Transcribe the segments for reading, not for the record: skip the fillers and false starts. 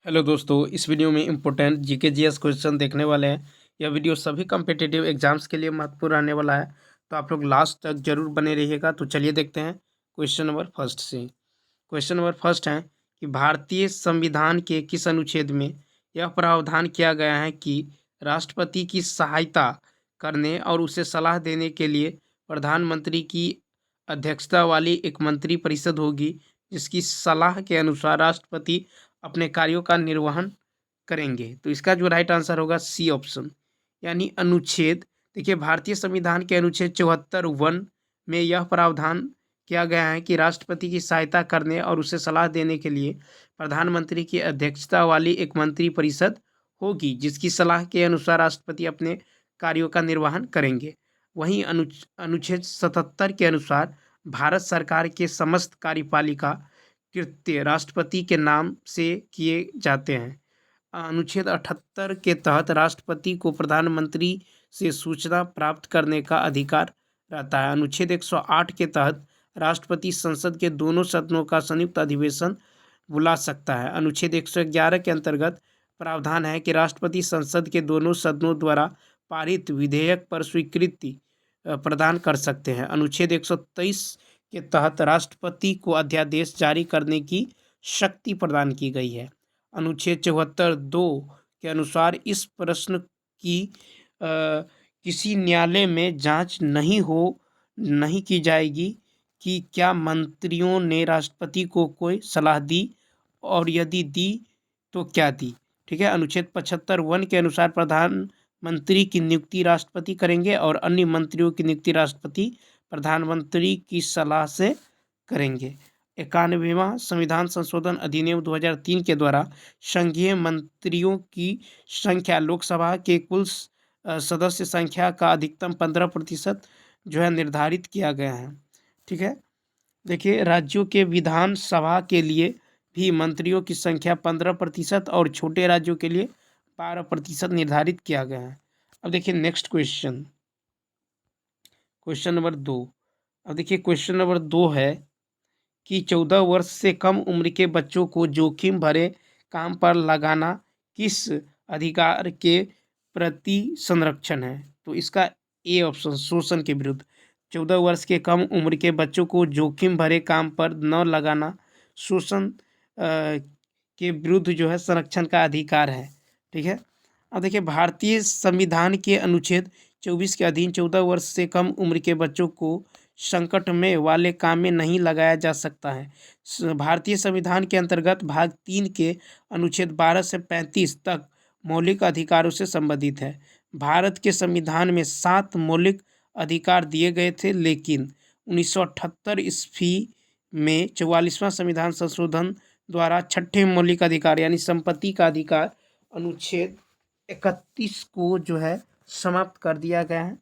Hello दोस्तों, इस video में इम्पोर्टेंट जीके जीएस क्वेश्चन देखने वाले हैं। यह वीडियो सभी कम्पिटिटिव एग्जाम्स के लिए महत्वपूर्ण रहने वाला है, तो आप लोग लास्ट तक जरूर बने रहिएगा। तो चलिए देखते हैं क्वेश्चन नंबर फर्स्ट से। क्वेश्चन नंबर फर्स्ट है कि भारतीय संविधान के किस अनुच्छेद में यह प्रावधान किया गया है कि राष्ट्रपति की सहायता करने और उसे सलाह देने के लिए प्रधानमंत्री की अध्यक्षता वाली एक मंत्री परिषद होगी, जिसकी सलाह के अनुसार राष्ट्रपति अपने कार्यों का निर्वहन करेंगे। तो इसका जो राइट आंसर होगा सी ऑप्शन, यानी अनुच्छेद। देखिए, भारतीय संविधान के अनुच्छेद 74(1) में यह प्रावधान किया गया है कि राष्ट्रपति की सहायता करने और उसे सलाह देने के लिए प्रधानमंत्री की अध्यक्षता वाली एक मंत्री परिषद होगी, जिसकी सलाह के अनुसार राष्ट्रपति अपने कार्यों का निर्वहन करेंगे। वहीं अनुच्छेद 77 के अनुसार भारत सरकार के समस्त कार्यपालिका कृत्य राष्ट्रपति के नाम से किए जाते हैं। अनुच्छेद 78 के तहत राष्ट्रपति को प्रधानमंत्री से सूचना प्राप्त करने का अधिकार रहता है। अनुच्छेद 108 के तहत राष्ट्रपति संसद के दोनों सदनों का संयुक्त अधिवेशन बुला सकता है। अनुच्छेद 111 के अंतर्गत प्रावधान है कि राष्ट्रपति संसद के दोनों सदनों द्वारा पारित विधेयक पर स्वीकृति प्रदान कर सकते हैं। अनुच्छेद 123 के तहत राष्ट्रपति को अध्यादेश जारी करने की शक्ति प्रदान की गई है। अनुच्छेद 74(2) के अनुसार इस प्रश्न की किसी न्यायालय में जांच नहीं की जाएगी कि क्या मंत्रियों ने राष्ट्रपति को कोई सलाह दी और यदि दी तो क्या दी। ठीक है। अनुच्छेद 75(1) के अनुसार प्रधानमंत्री की नियुक्ति राष्ट्रपति करेंगे और अन्य मंत्रियों की नियुक्ति राष्ट्रपति प्रधानमंत्री की सलाह से करेंगे। 91वां संविधान संशोधन अधिनियम 2003 के द्वारा संघीय मंत्रियों की संख्या लोकसभा के कुल सदस्य संख्या का अधिकतम 15% जो है निर्धारित किया गया है। ठीक है। देखिए, राज्यों के विधानसभा के लिए भी मंत्रियों की संख्या 15% और छोटे राज्यों के लिए 12% निर्धारित किया गया है। अब देखिए नेक्स्ट क्वेश्चन नंबर 2। अब देखिए क्वेश्चन नंबर 2 है कि 14 वर्ष से कम उम्र के बच्चों को जोखिम भरे काम पर लगाना किस अधिकार के प्रति संरक्षण है। तो इसका ए ऑप्शन, शोषण के विरुद्ध। 14 वर्ष के कम उम्र के बच्चों को जोखिम भरे काम पर न लगाना शोषण के विरुद्ध जो है संरक्षण का अधिकार है। ठीक है। अब देखिए, भारतीय संविधान के अनुच्छेद 24 के अधीन 14 वर्ष से कम उम्र के बच्चों को संकट में वाले काम में नहीं लगाया जा सकता है। भारतीय संविधान के अंतर्गत भाग 3 के अनुच्छेद 12 से 35 तक मौलिक अधिकारों से संबंधित है। भारत के संविधान में 7 मौलिक अधिकार दिए गए थे, लेकिन 1978 ईस्वी में 44वां संविधान संशोधन द्वारा 6ठे मौलिक अधिकार यानी संपत्ति का अधिकार अनुच्छेद 31 को जो है समाप्त कर दिया गया है।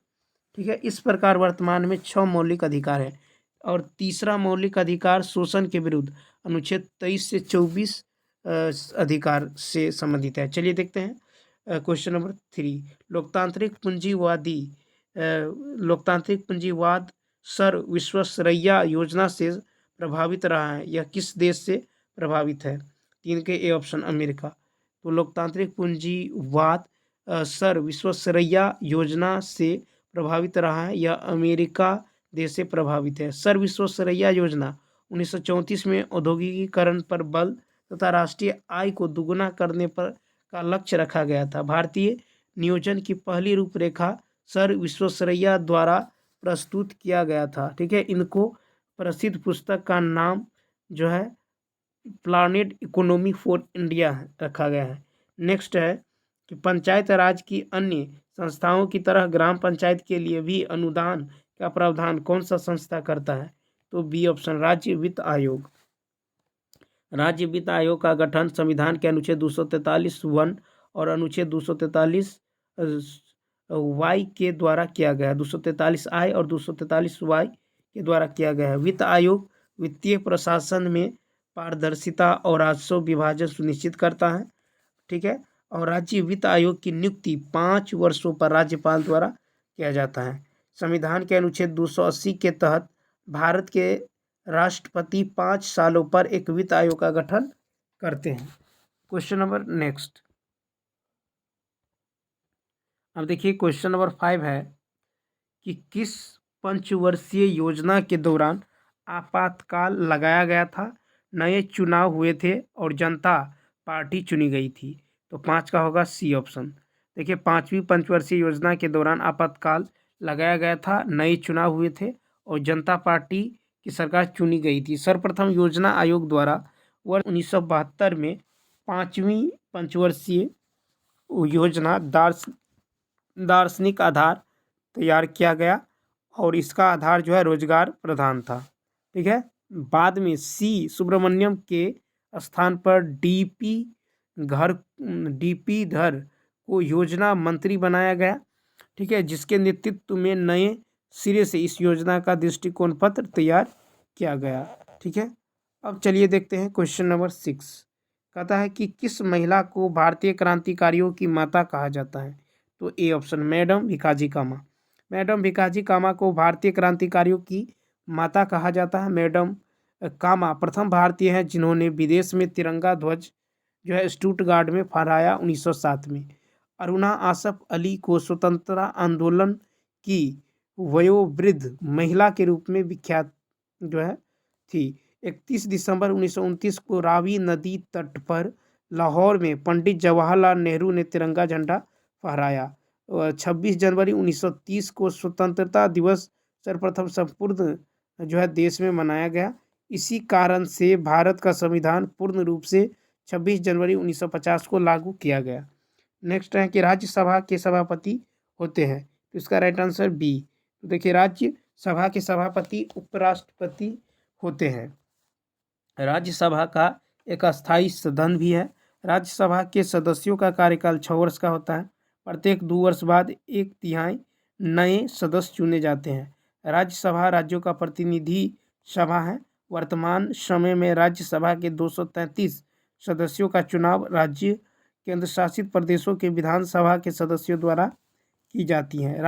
ठीक है। इस प्रकार वर्तमान में 6 मौलिक अधिकार है और तीसरा मौलिक अधिकार शोषण के विरुद्ध अनुच्छेद 23 से 24 अधिकार से संबंधित है। चलिए देखते हैं क्वेश्चन नंबर 3। लोकतांत्रिक पूंजीवाद सर विश्वेश्वरैया योजना से प्रभावित रहा है। यह किस देश से प्रभावित है। 3 के ए ऑप्शन, अमेरिका। तो लोकतांत्रिक पूंजीवाद सर विश्वेश्वरैया योजना से प्रभावित रहा है। यह अमेरिका देश से प्रभावित है। सर विश्वेश्वरैया योजना 1934 में औद्योगिकीकरण पर बल तथा राष्ट्रीय आय को दुगुना करने पर का लक्ष्य रखा गया था। भारतीय नियोजन की पहली रूपरेखा सर विश्वेश्वरैया द्वारा प्रस्तुत किया गया था। ठीक है। इनको प्रसिद्ध पुस्तक का नाम जो है प्लानेट इकोनॉमी फॉर इंडिया रखा गया है। नेक्स्ट है कि पंचायत राज की अन्य संस्थाओं की तरह ग्राम पंचायत के लिए भी अनुदान का प्रावधान कौन सा संस्था करता है। तो बी ऑप्शन, राज्य वित्त आयोग। राज्य वित्त आयोग का गठन संविधान के अनुच्छेद 243(1) और अनुच्छेद 243 वाई के द्वारा किया गया है। 243 आई और 243 वाई के द्वारा किया गया है। वित्त आयोग वित्तीय प्रशासन में पारदर्शिता और राजस्व विभाजन सुनिश्चित करता है। ठीक है। और राज्य वित्त आयोग की नियुक्ति 5 वर्षों पर राज्यपाल द्वारा किया जाता है। संविधान के अनुच्छेद 280 के तहत भारत के राष्ट्रपति 5 सालों पर एक वित्त आयोग का गठन करते हैं। Question number next. अब देखिए क्वेश्चन नंबर 5 है कि किस पंचवर्षीय योजना के दौरान आपातकाल लगाया गया था, नए चुनाव हुए थे और जनता पार्टी चुनी गई थी। तो 5 का होगा सी ऑप्शन। देखिए 5वीं पंचवर्षीय योजना के दौरान आपातकाल लगाया गया था, नए चुनाव हुए थे और जनता पार्टी की सरकार चुनी गई थी। सर्वप्रथम योजना आयोग द्वारा वर्ष 1972 में 5वीं पंचवर्षीय योजना दार्शनिक आधार तैयार किया गया और इसका आधार जो है रोजगार प्रधान था। ठीक है। बाद में सी सुब्रमण्यम के स्थान पर डीपी धर को योजना मंत्री बनाया गया। ठीक है, जिसके नेतृत्व में नए सिरे से इस योजना का दृष्टिकोण पत्र तैयार किया गया। ठीक है। अब चलिए देखते हैं क्वेश्चन नंबर 6। कहता है कि किस महिला को भारतीय क्रांतिकारियों की माता कहा जाता है। तो A option madam Bhikaji Cama. Madam Bhikaji Cama को भारतीय क्रांतिकारियों की माता कहा जाता है। मैडम कामा प्रथम भारतीय हैं जिन्होंने विदेश में तिरंगा ध्वज जो है स्टुटगार्ट में फहराया 1907 में। अरुणा आसफ अली को स्वतंत्रता आंदोलन की वयोवृद्ध महिला के रूप में विख्यात जो है थी। 31 दिसंबर 1929 को रावी नदी तट पर लाहौर में पंडित जवाहरलाल नेहरू ने तिरंगा झंडा फहराया। 26 जनवरी 1930 को स्वतंत्रता दिवस सर्वप्रथम संपूर्ण जो है देश में मनाया गया। इसी कारण से भारत का संविधान पूर्ण रूप से 26 जनवरी 1950 को लागू किया गया। नेक्स्ट है कि राज्यसभा के सभापति होते हैं। तो इसका राइट आंसर बी। तो देखिए राज्यसभा के सभापति उपराष्ट्रपति होते हैं। राज्यसभा का एक अस्थायी सदन भी है। राज्यसभा के सदस्यों का कार्यकाल 6 वर्ष का होता है। प्रत्येक 2 वर्ष बाद 1/3 नए सदस्य चुने जाते हैं। राज्यसभा राज्यों का प्रतिनिधि सभा है। वर्तमान समय में राज्यसभा के 233 सदस्यों का चुनाव राज्य केंद्र शासित प्रदेशों के विधानसभा के सदस्यों द्वारा की जाती है।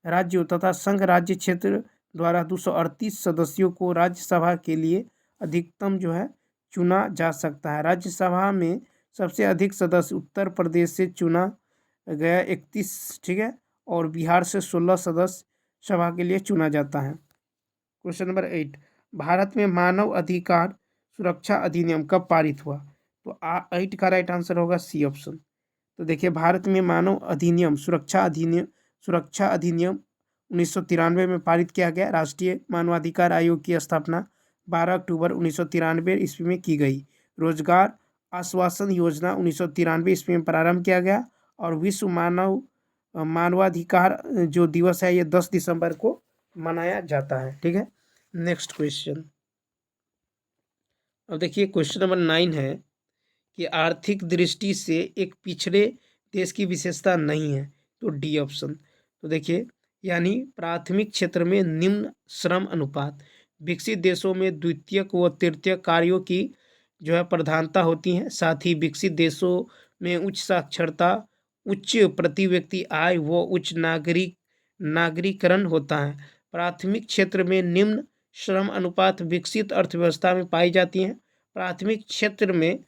राज्यों तथा संघ राज्य क्षेत्र द्वारा 238 सदस्यों को राज्यसभा के लिए अधिकतम जो है चुना जा सकता है। राज्यसभा में सबसे अधिक सदस्य उत्तर प्रदेश से चुना गया 31, ठीक है, और बिहार से 16 सदस्य सभा के लिए चुना जाता है। क्वेश्चन नंबर 8, भारत में मानव अधिकार सुरक्षा अधिनियम कब पारित हुआ। तो 8 का राइट आंसर होगा सी ऑप्शन। तो देखिए भारत में मानव अधिनियम सुरक्षा अधिनियम 1993 में पारित किया गया। राष्ट्रीय मानवाधिकार आयोग की स्थापना 12 अक्टूबर 1993 ईस्वी में की गई। रोजगार आश्वासन योजना 1993 ईस्वी में प्रारंभ किया गया और विश्व मानवाधिकार जो दिवस है ये 10 दिसंबर को मनाया जाता है। ठीक है। Next question. अब देखिए क्वेश्चन नंबर 9 है कि आर्थिक दृष्टि से एक पिछड़े देश की विशेषता नहीं है। तो डी ऑप्शन। तो देखिए यानी प्राथमिक क्षेत्र में निम्न श्रम अनुपात। विकसित देशों में द्वितीयक व तृतीयक कार्यों की जो है प्रधानता होती है। साथ ही विकसित देशों में उच्च साक्षरता, उच्च प्रति व्यक्ति आय व उच्च नागरिकरण होता है। प्राथमिक क्षेत्र में निम्न श्रम अनुपात विकसित अर्थव्यवस्था में पाई जाती हैं। प्राथमिक क्षेत्र में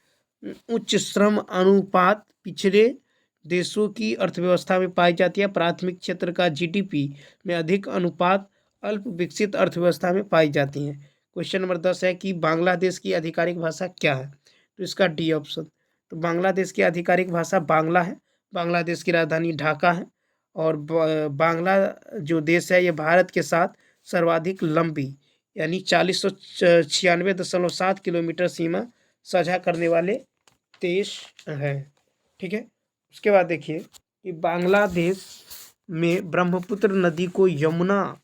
उच्च श्रम अनुपात पिछड़े देशों की अर्थव्यवस्था में पाई जाती है। प्राथमिक क्षेत्र का जीडीपी में अधिक अनुपात अल्प विकसित अर्थव्यवस्था में पाई जाती हैं। क्वेश्चन नंबर 10 है कि बांग्लादेश की आधिकारिक भाषा क्या है। तो इसका डी ऑप्शन। तो बांग्लादेश की आधिकारिक भाषा बांग्ला है। बांग्लादेश की राजधानी ढाका है और बांग्ला जो देश है ये भारत के साथ सर्वाधिक लंबी यानी 4096.7 किलोमीटर सीमा साझा करने वाले देश है। ठीक है। उसके बाद देखिए कि बांग्लादेश में ब्रह्मपुत्र नदी को यमुना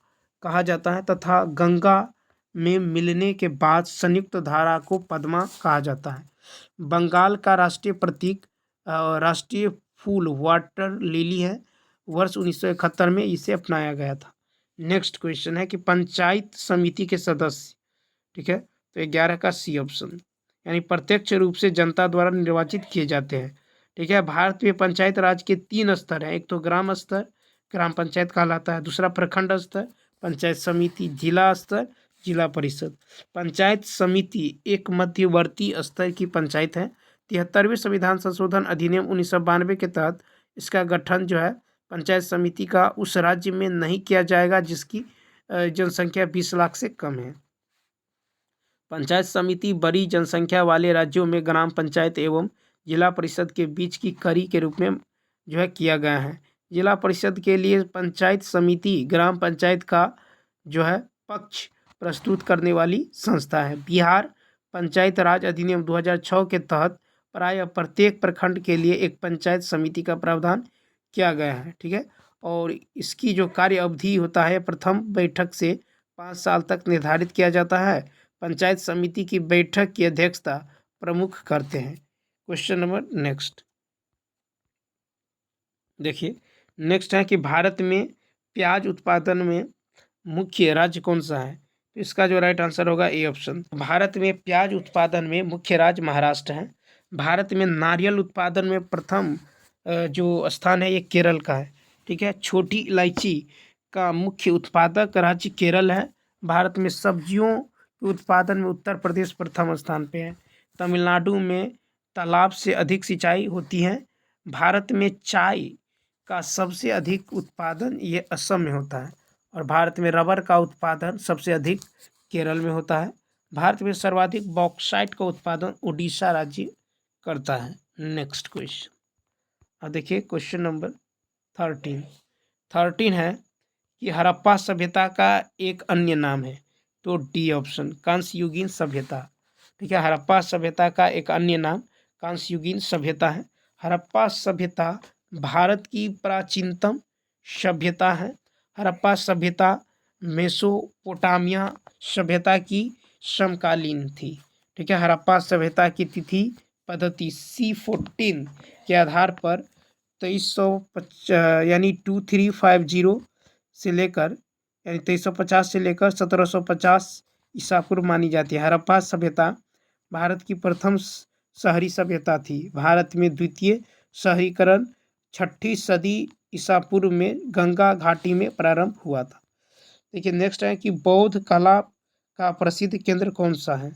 कहा जाता है तथा गंगा में मिलने के बाद संयुक्त धारा को पद्मा कहा जाता है। बंगाल का राष्ट्रीय प्रतीक राष्ट्रीय फूल वाटर लिली है। वर्ष 1971 में इसे अपनाया गया था। नेक्स्ट क्वेश्चन है कि पंचायत समिति के सदस्य, ठीक है, तो 11 का सी ऑप्शन, यानी प्रत्यक्ष रूप से जनता द्वारा निर्वाचित किए जाते हैं। ठीक है। भारत में पंचायत राज के 3 स्तर हैं। एक तो ग्राम स्तर, ग्राम पंचायत कहलाता है। दूसरा प्रखंड स्तर, पंचायत समिति। जिला स्तर, जिला परिषद। पंचायत समिति एक मध्यवर्ती स्तर की पंचायत है 73वें संविधान संशोधन अधिनियम 1992 के तहत इसका गठन जो है पंचायत समिति का उस राज्य में नहीं किया जाएगा जिसकी जनसंख्या 20 लाख से कम है। पंचायत समिति बड़ी जनसंख्या वाले राज्यों में ग्राम पंचायत एवं जिला परिषद के बीच की कड़ी के रूप में जो है किया गया है। जिला परिषद के लिए पंचायत समिति ग्राम पंचायत का जो है पक्ष प्रस्तुत करने वाली संस्था है। बिहार पंचायत राज अधिनियम 2006 के तहत प्रायः प्रत्येक प्रखंड के लिए एक पंचायत समिति का प्रावधान किया गया है। ठीक है, और इसकी जो कार्य अवधि होता है प्रथम बैठक से 5 साल तक निर्धारित किया जाता है। पंचायत समिति की बैठक की अध्यक्षता प्रमुख करते हैं। क्वेश्चन नंबर नेक्स्ट देखिए, नेक्स्ट है कि भारत में प्याज उत्पादन में मुख्य राज्य कौन सा है? तो इसका जो राइट आंसर होगा ए ऑप्शन। भारत में प्याज उत्पादन में मुख्य राज्य महाराष्ट्र है। भारत में नारियल उत्पादन में प्रथम जो स्थान है ये केरल का है। ठीक है, छोटी इलायची का मुख्य उत्पादक राज्य केरल है। भारत में सब्जियों के उत्पादन में उत्तर प्रदेश प्रथम स्थान पे है। तमिलनाडु में तालाब से अधिक सिंचाई होती है। भारत में चाय का सबसे अधिक उत्पादन ये असम में होता है और भारत में रबर का उत्पादन सबसे अधिक केरल में होता है। भारत में सर्वाधिक बॉक्साइट का उत्पादन उड़ीसा राज्य करता है। नेक्स्ट क्वेश्चन, अब देखिए क्वेश्चन नंबर 13 है कि हड़प्पा सभ्यता का एक अन्य नाम है। तो डी ऑप्शन, कांस्ययुगीन सभ्यता। ठीक है, हड़प्पा सभ्यता का एक अन्य नाम कांस्ययुगीन सभ्यता है। हड़प्पा सभ्यता भारत की प्राचीनतम सभ्यता है। हड़प्पा सभ्यता मेसोपोटामिया सभ्यता की समकालीन थी। ठीक है, हड़प्पा सभ्यता की तिथि पद्धति C14 के आधार पर 2350 यानी 2350 से लेकर यानी 2350 से लेकर 1750 ईसा पूर्व मानी जाती है। हड़प्पा सभ्यता भारत की प्रथम शहरी सभ्यता थी। भारत में द्वितीय शहरीकरण 6ठी सदी ईसा पूर्व में गंगा घाटी में प्रारंभ हुआ था। देखिए नेक्स्ट है कि बौद्ध कला का प्रसिद्ध केंद्र कौन सा है?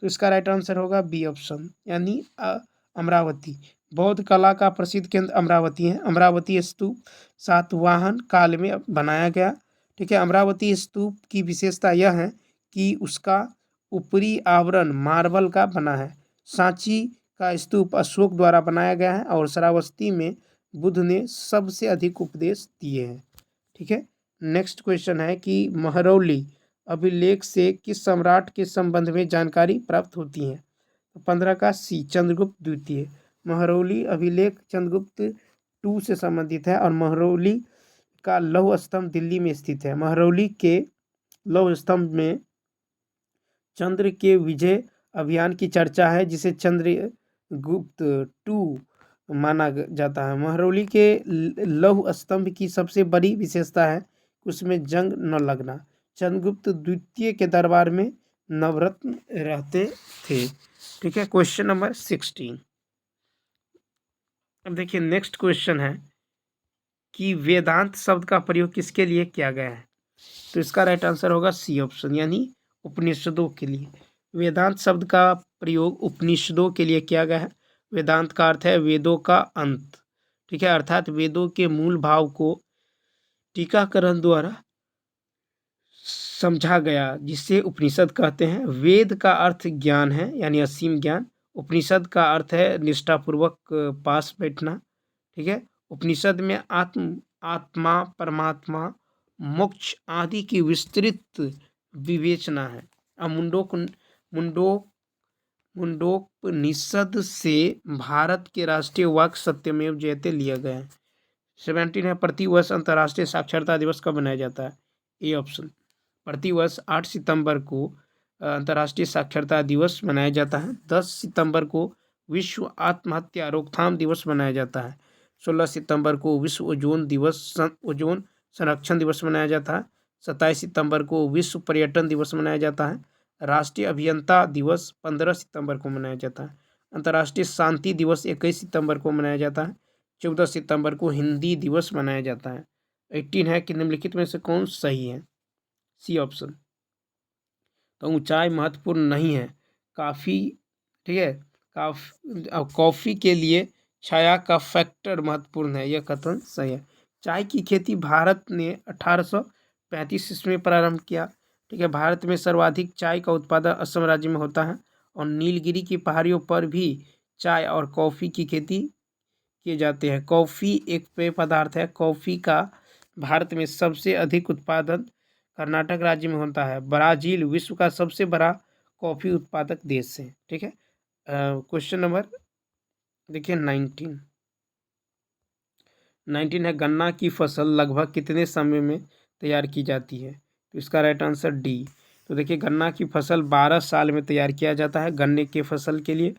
तो इसका राइट आंसर होगा बी ऑप्शन, यानी अमरावती। बौद्ध कला का प्रसिद्ध केंद्र अमरावती है। अमरावती स्तूप सातवाहन काल में बनाया गया। ठीक है, अमरावती स्तूप की विशेषता यह है कि उसका ऊपरी आवरण मार्बल का बना है। सांची का स्तूप अशोक द्वारा बनाया गया है और श्रावस्ती में बुद्ध ने सबसे अधिक उपदेश दिए हैं। ठीक है, नेक्स्ट क्वेश्चन है कि महरौली अभिलेख से किस सम्राट के संबंध में जानकारी प्राप्त होती है? तो 15 का सी, चंद्रगुप्त द्वितीय। महरौली अभिलेख चंद्रगुप्त 2 से संबंधित है और महरौली का लौह स्तंभ दिल्ली में स्थित है। महरौली के लौह स्तंभ में चंद्र के विजय अभियान की चर्चा है जिसे चंद्रगुप्त 2 माना जाता है। महरौली के लौह स्तंभ की सबसे बड़ी विशेषता है उसमें जंग न लगना। चंद्रगुप्त द्वितीय के दरबार में नवरत्न रहते थे। ठीक है, क्वेश्चन नंबर 16। अब देखिए नेक्स्ट क्वेश्चन है कि वेदांत शब्द का प्रयोग किसके लिए किया गया है? तो इसका राइट आंसर होगा सी ऑप्शन, यानी उपनिषदों के लिए। वेदांत शब्द का प्रयोग उपनिषदों के लिए किया गया है। वेदांत का अर्थ है वेदों का अंत। ठीक है, अर्थात वेदों के मूल भाव को टीकाकरण द्वारा समझा गया जिसे उपनिषद कहते हैं। वेद का अर्थ ज्ञान है, यानी असीम ज्ञान। उपनिषद का अर्थ है निष्ठापूर्वक पास बैठना। ठीक है, उपनिषद में आत्मा, परमात्मा, मोक्ष आदि की विस्तृत विवेचना है। मुंडोपनिषद से भारत के राष्ट्रीय वाक्य सत्यमेव जयते लिया गया है। 17 है प्रतिवर्ष अंतर्राष्ट्रीय साक्षरता दिवस कब मनाया जाता है? ए ऑप्शन, प्रतिवर्ष 8 सितंबर को अंतर्राष्ट्रीय साक्षरता दिवस मनाया जाता है। 10 सितंबर को विश्व आत्महत्या रोकथाम दिवस मनाया जाता है। 16 सितंबर को विश्व ओजोन संरक्षण दिवस मनाया जाता है। 27 सितंबर को विश्व पर्यटन दिवस मनाया जाता है। राष्ट्रीय अभियंता दिवस 15 सितंबर को मनाया जाता है। अंतर्राष्ट्रीय शांति दिवस 21 सितंबर को मनाया जाता है। 14 सितंबर को हिंदी दिवस मनाया जाता है। 18 है कि निम्नलिखित में से कौन सही है? C option. तो ऊंचाई महत्वपूर्ण नहीं है, काफ़ी ठीक है, कॉफ़ी के लिए छाया का फैक्टर महत्वपूर्ण है, यह कथन सही है। चाय की खेती भारत ने 1835 ईस्वी में प्रारंभ किया। ठीक है, भारत में सर्वाधिक चाय का उत्पादन असम राज्य में होता है और नीलगिरी की पहाड़ियों पर भी चाय और कॉफ़ी की खेती किए जाते हैं। कॉफ़ी एक पेय पदार्थ है। कॉफ़ी का भारत में सबसे अधिक उत्पादन कर्नाटक राज्य में होता है। ब्राज़ील विश्व का सबसे बड़ा कॉफ़ी उत्पादक देश है। ठीक है, क्वेश्चन नंबर देखिए 19 है, गन्ना की फसल लगभग कितने समय में तैयार की जाती है? तो इसका राइट आंसर डी। तो देखिए, गन्ना की फसल 12 साल में तैयार किया जाता है। गन्ने के फसल के लिए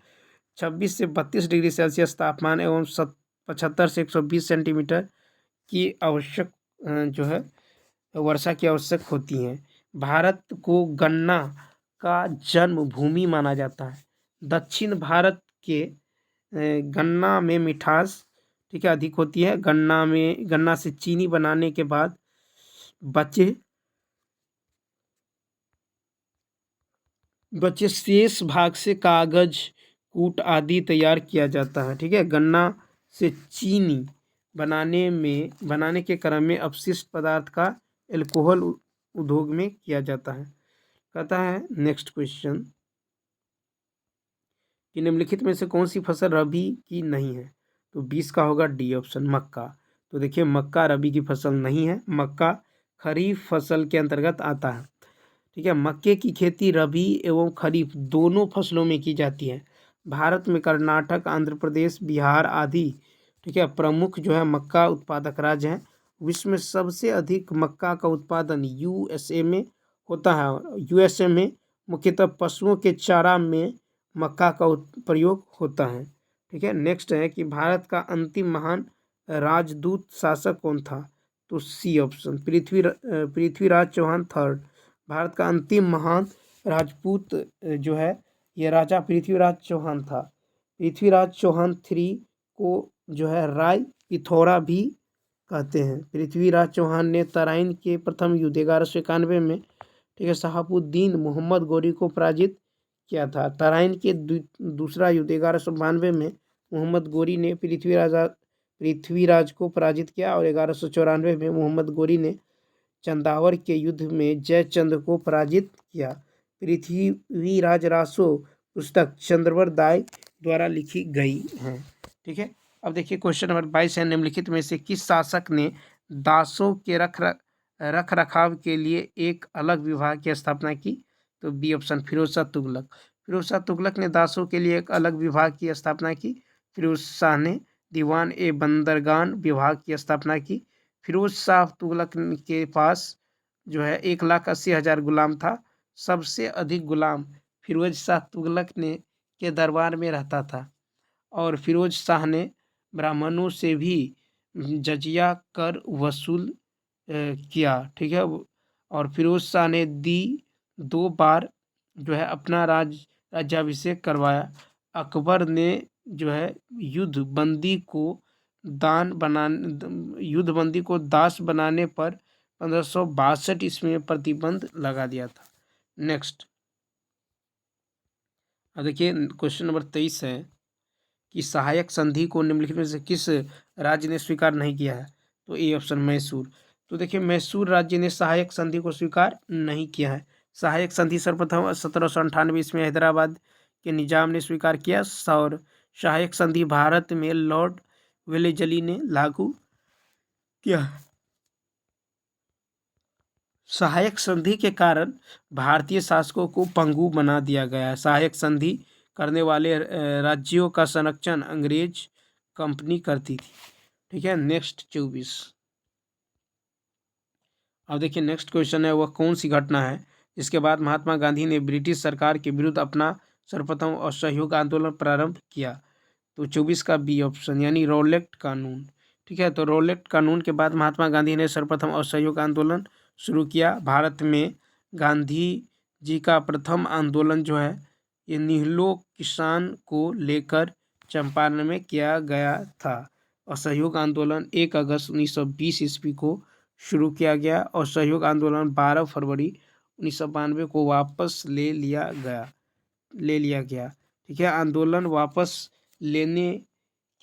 26 से 32 डिग्री सेल्सियस तापमान एवं 75 से 120 सेंटीमीटर की आवश्यक जो है वर्षा की आवश्यक होती है। भारत को गन्ना का जन्मभूमि माना जाता है। दक्षिण भारत के गन्ना में मिठास, ठीक है, अधिक होती है। गन्ना से चीनी बनाने के बाद बचे शेष भाग से कागज, कूट आदि तैयार किया जाता है। ठीक है, गन्ना से चीनी बनाने के क्रम में अपशिष्ट पदार्थ का एल्कोहल उद्योग में किया जाता है। कहता है नेक्स्ट क्वेश्चन कि निम्नलिखित में से कौन सी फसल रबी की नहीं है? तो 20 का होगा डी ऑप्शन, मक्का। तो देखिए, मक्का रबी की फसल नहीं है। मक्का खरीफ फसल के अंतर्गत आता है। ठीक है, मक्के की खेती रबी एवं खरीफ दोनों फसलों में की जाती है। भारत में कर्नाटक, आंध्र प्रदेश, बिहार आदि, ठीक है, प्रमुख जो है मक्का उत्पादक राज्य हैं। विश्व में सबसे अधिक मक्का का उत्पादन यूएसए में होता है। यूएसए में मुख्यतः पशुओं के चारा में मक्का का प्रयोग होता है। ठीक है, नेक्स्ट है कि भारत का अंतिम महान राजदूत शासक कौन था? तो C option, Prithviraj Chauhan third. Bharat का अंतिम महान राजपूत जो है ये राजा पृथ्वीराज चौहान था। पृथ्वीराज चौहान थ्री को जो है राय पिथौरा भी कहते हैं। पृथ्वीराज चौहान ने तराइन के प्रथम युद्ध 1191 में, ठीक है, शहाबुद्दीन मोहम्मद गौरी को पराजित किया था। तराइन के दूसरा युद्ध 1192 में मोहम्मद गौरी ने पृथ्वीराज को पराजित किया और 1194 में मोहम्मद गौरी ने चंदावर के युद्ध में जयचंद को पराजित किया। पृथ्वीराज रासो पुस्तक चंद्रवर दाय द्वारा लिखी गई है। ठीक है, अब देखिए क्वेश्चन नंबर 22 है, निम्नलिखित में से किस शासक ने दासों के रख रखाव के लिए एक अलग विभाग की स्थापना की? तो बी ऑप्शन, फिरोज शाह तुगलक। फिरोज शाह तुगलक ने दासों के लिए एक अलग विभाग की स्थापना की। फिरोज शाह ने दीवान ए बंदरगान विभाग की स्थापना की। फिरोज शाह तुगलक के पास जो है 1,80,000 गुलाम था। सबसे अधिक गुलाम फिरोज शाह तुगलक ने के दरबार में रहता था और फिरोज शाह ने ब्राह्मणों से भी जजिया कर वसूल किया। ठीक है, और फिरोज शाह ने 2 बार जो है अपना राज्याभिषेक करवाया। अकबर ने जो है युद्धबंदी को दास बनाने पर 1562 ईस्वी में प्रतिबंध लगा दिया था। नेक्स्ट, अब देखिए क्वेश्चन नंबर 23 है कि सहायक संधि को निम्नलिखित में से किस राज्य ने स्वीकार नहीं किया है? तो ए ऑप्शन, मैसूर। तो देखिए, मैसूर राज्य ने सहायक संधि को स्वीकार नहीं किया है। सहायक संधि सर्वप्रथम 1798 ईस्वी में हैदराबाद के निजाम ने स्वीकार किया और सहायक संधि भारत में लॉर्ड वेलेजली ने लागू किया। सहायक संधि के कारण भारतीय शासकों को पंगु बना दिया गया है। सहायक संधि करने वाले राज्यों का संरक्षण अंग्रेज कंपनी करती थी। ठीक है, नेक्स्ट 24। अब देखिए नेक्स्ट क्वेश्चन है, वह कौन सी घटना है जिसके बाद महात्मा गांधी ने ब्रिटिश सरकार के विरुद्ध अपना सर्वप्रथम असहयोग आंदोलन प्रारंभ किया? तो 24 का बी ऑप्शन, यानी रॉलेट कानून। ठीक है, तो रॉलेट कानून के बाद महात्मा गांधी ने सर्वप्रथम असहयोग आंदोलन शुरू किया। भारत में गांधी जी का प्रथम आंदोलन जो है ये निहलो किसान को लेकर चंपारण में किया गया था। असहयोग आंदोलन 1 अगस्त 1920 ईस्वी को शुरू किया गया और असहयोग आंदोलन 12 फरवरी 1992 को वापस ले लिया गया। ठीक है। आंदोलन वापस लेने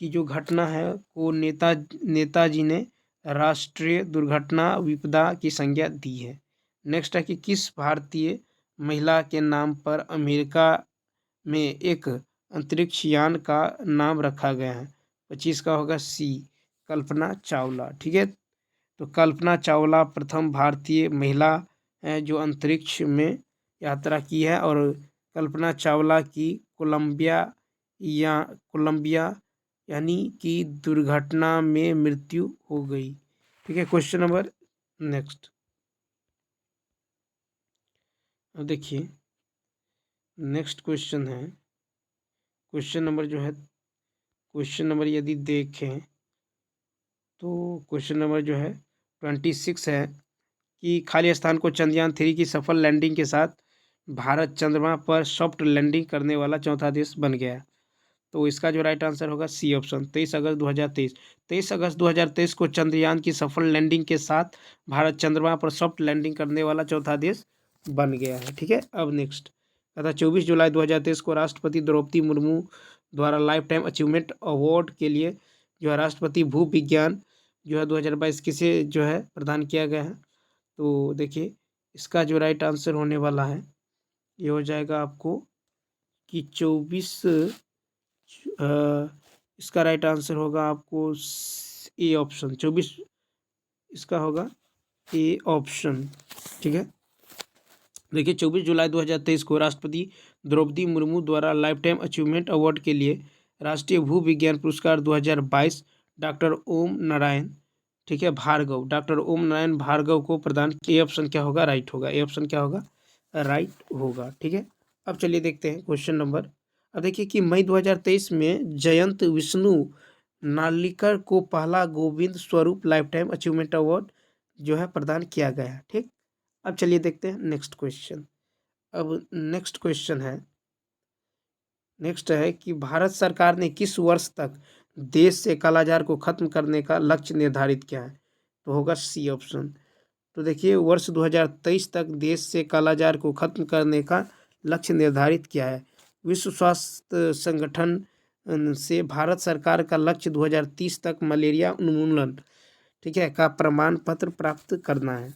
की जो घटना है को नेताजी ने राष्ट्रीय दुर्घटना विपदा की संज्ञा दी है। नेक्स्ट है कि किस भारतीय महिला के नाम पर अमेरिका में एक अंतरिक्ष यान का नाम रखा गया है। 25 का होगा सी, कल्पना चावला। ठीक है, तो कल्पना चावला प्रथम भारतीय महिला है जो अंतरिक्ष में यात्रा की है, और कल्पना चावला की कोलंबिया यानी कि दुर्घटना में मृत्यु हो गई। ठीक है, क्वेश्चन नंबर नेक्स्ट। अब देखिए नेक्स्ट क्वेश्चन है, क्वेश्चन नंबर जो है, क्वेश्चन नंबर यदि देखें तो क्वेश्चन नंबर जो है 26 है कि खाली स्थान को चंद्रयान 3 की सफल लैंडिंग के साथ भारत चंद्रमा पर सॉफ्ट लैंडिंग करने वाला चौथा देश बन गया। तो इसका जो राइट आंसर होगा सी ऑप्शन, 23 अगस्त 2023। 23 अगस्त 2023 को चंद्रयान की सफल लैंडिंग के साथ भारत चंद्रमा पर सॉफ्ट लैंडिंग करने वाला चौथा देश बन गया है। ठीक है, अब नेक्स्ट तथा 24 जुलाई 2023 को राष्ट्रपति द्रौपदी मुर्मू द्वारा लाइफ टाइम अचीवमेंट अवार्ड के लिए जो है राष्ट्रपति भू विज्ञान जो है 2022 किसे जो है प्रदान किया गया है। तो देखिए इसका जो राइट आंसर होने वाला है ये हो जाएगा आपको कि 24 इसका राइट आंसर होगा आपको ए ऑप्शन, 24 इसका होगा ए ऑप्शन। ठीक है, देखिए 24 जुलाई 2023 को राष्ट्रपति द्रौपदी मुर्मू द्वारा लाइफ टाइम अचीवमेंट अवार्ड के लिए राष्ट्रीय भू विज्ञान पुरस्कार 2022 डॉक्टर ओम नारायण, ठीक है, भार्गव, डॉक्टर ओम नारायण भार्गव को प्रदान। ए ऑप्शन क्या होगा, राइट होगा। ए ऑप्शन क्या होगा, राइट होगा। ठीक है, अब चलिए देखते हैं क्वेश्चन नंबर। अब देखिए कि मई 2023 में जयंत विष्णु नार्लिकर को पहला Govind Swarup life time achievement award जो है प्रदान किया गया है। ठीक, अब चलिए देखते हैं नेक्स्ट क्वेश्चन। अब नेक्स्ट क्वेश्चन है, नेक्स्ट है कि भारत सरकार ने किस वर्ष तक देश से कालाजार को खत्म करने का लक्ष्य निर्धारित किया है। तो होगा सी ऑप्शन। तो देखिए वर्ष 2023 तक देश से कालाजार को खत्म करने का लक्ष्य निर्धारित किया है। विश्व स्वास्थ्य संगठन से भारत सरकार का लक्ष्य 2030 तक मलेरिया उन्मूलन, ठीक है, का प्रमाण पत्र प्राप्त करना है।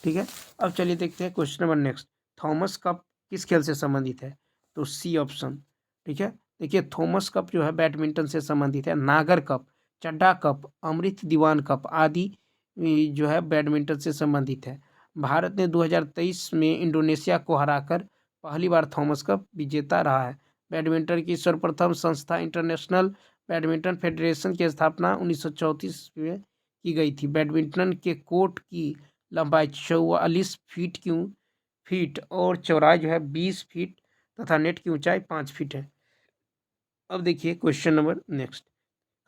ठीक है, अब चलिए देखते हैं question number next. Thomas cup किस खेल से संबंधित है। तो सी ऑप्शन। ठीक है, देखिए थॉमस कप जो है बैडमिंटन से संबंधित है। नागर कप, चड्डा कप, अमृत दीवान कप आदि जो है बैडमिंटन से संबंधित है। भारत ने 2023 में इंडोनेशिया को हराकर पहली बार थॉमस कप विजेता रहा है। बैडमिंटन की सर्वप्रथम संस्था इंटरनेशनल बैडमिंटन फेडरेशन की स्थापना 1934 में की गई थी। बैडमिंटन के कोर्ट की लंबाई 44 फीट और चौड़ाई जो है 20 फीट तथा नेट की ऊंचाई 5 फीट है। अब देखिए क्वेश्चन नंबर नेक्स्ट।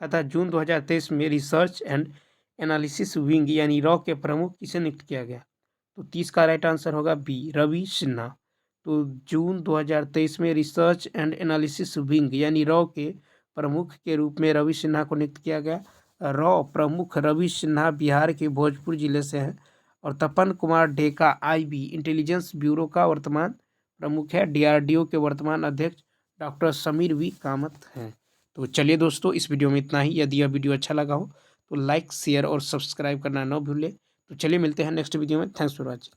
अतः जून 2023 में रिसर्च एंड एनालिसिस विंग यानी रॉ के प्रमुख किसे नियुक्त किया गया। तो 30 का राइट आंसर होगा बी, रवि सिन्हा। तो जून 2023 में रिसर्च एंड एनालिसिस विंग यानी रॉ के प्रमुख के रूप में रवि सिन्हा को नियुक्त किया गया। रॉ प्रमुख रवि सिन्हा बिहार के भोजपुर जिले से हैं, और तपन कुमार ढेका आईबी इंटेलिजेंस ब्यूरो का वर्तमान प्रमुख है। डीआरडीओ के वर्तमान अध्यक्ष डॉक्टर समीर वी कामत हैं। तो चलिए दोस्तों इस वीडियो में इतना ही। यदि यह वीडियो अच्छा लगा हो तो लाइक शेयर और सब्सक्राइब करना न भूलें। तो चलिए मिलते हैं नेक्स्ट वीडियो में। Thanks for watching.